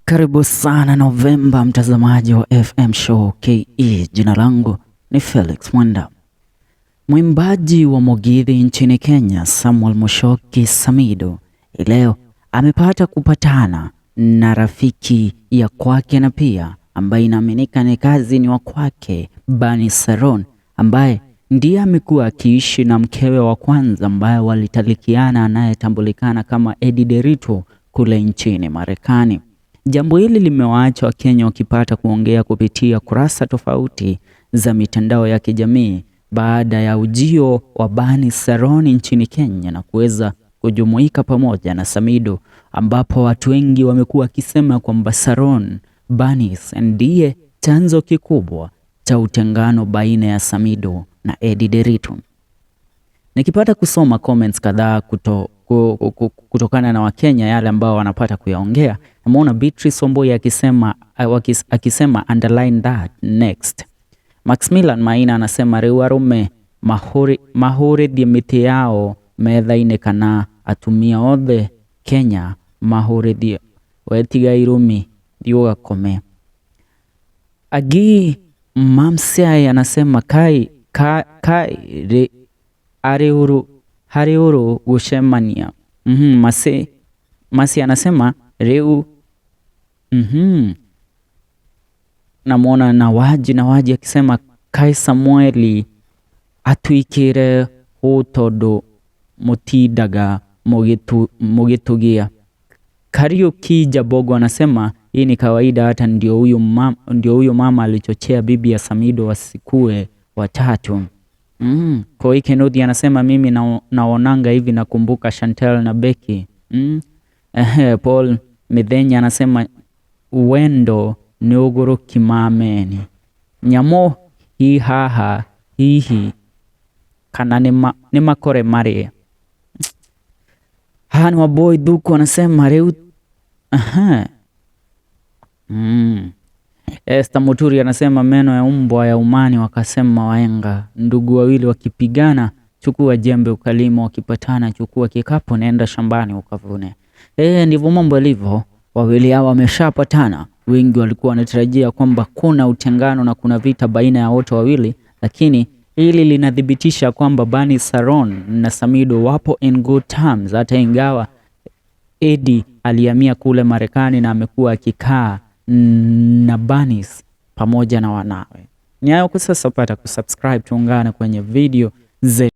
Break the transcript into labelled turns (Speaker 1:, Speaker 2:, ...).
Speaker 1: Karibu sana Novemba, mtazamaji wa FM Show KE. Jina langu ni Felix Mwenda. Mwimbaji wa Mugithi nchini Kenya Samuel Mushoki Samidoh leo amepata kupatana na rafiki ya kwake na pia ambaye inaaminika ni kazini wa kwake Bernice Saroni, ambaye ndiye amekuwa akiishi na mkewe wa kwanza ambaye walitalikiana, anayetambulikana kama Derito kule nchini Marekani. Jambo hili limewaacha Wakenya wakipata kuongea kupitia kurasa tofauti za mitandao ya kijamii baada ya ujio wa Bernice Saroni nchini Kenya na kuweza kujumuika pamoja na Samidoh, ambapo watu wengi wamekuwa wakisema kwamba Saroni Bernice ndiye chanzo kikubwa cha utengano baina ya Samidoh na Derito. Nikipata kusoma comments kadhaa kutokana na Wakenya yale ambao wanapata kuyaongea, namuona Beatrice Omboi akisema underline that next. Maximilian Maina anasema riwarume mahuri miti yao methaine kana atumia othe Kenya mahuri wetiga irumi diuga kome. Agi Mamsiai anasema kai hariuru gushemania. Masi anasema reu. Namuona Nawaji akisema kai Samueli atwikire hutodo mutidaga mugitugia. Kariuki Jabogo anasema hii ni kawaida, hata ndio huyo mama alichochea bibi ya Samidoh wasikue watatu. Koi Kenudi anasema mimi naonanga hivi nakumbuka Chantel na Becky. Paul Midhenya anasema uwendo ni uguru kimameni. Nyamo hii haha hihi kana ni makore mare. Hani wa boy Duku anasema reu. Esther Muturi anasema meno ya umbwa ya umani, wakasema waenga. Ndugu wawili wakipigana chukua jembe ukalima, wakipatana chukua kikapu naenda shambani ukavune. Ndivyo mambo yalivyo. Wawili hao wameshapatana. Wengi walikuwa wanatarajia kwamba kuna utengano na kuna vita baina ya wote wawili, lakini hili linadhibitisha kwamba Bernice Saroni na Samidoh wapo in good terms, hata ingawa alihamia kule Marekani na amekuwa akikaa na Bernice pamoja na wanawe. Ni hayo kwa sasa. Pata kusubscribe, tuungane kwenye video zetu.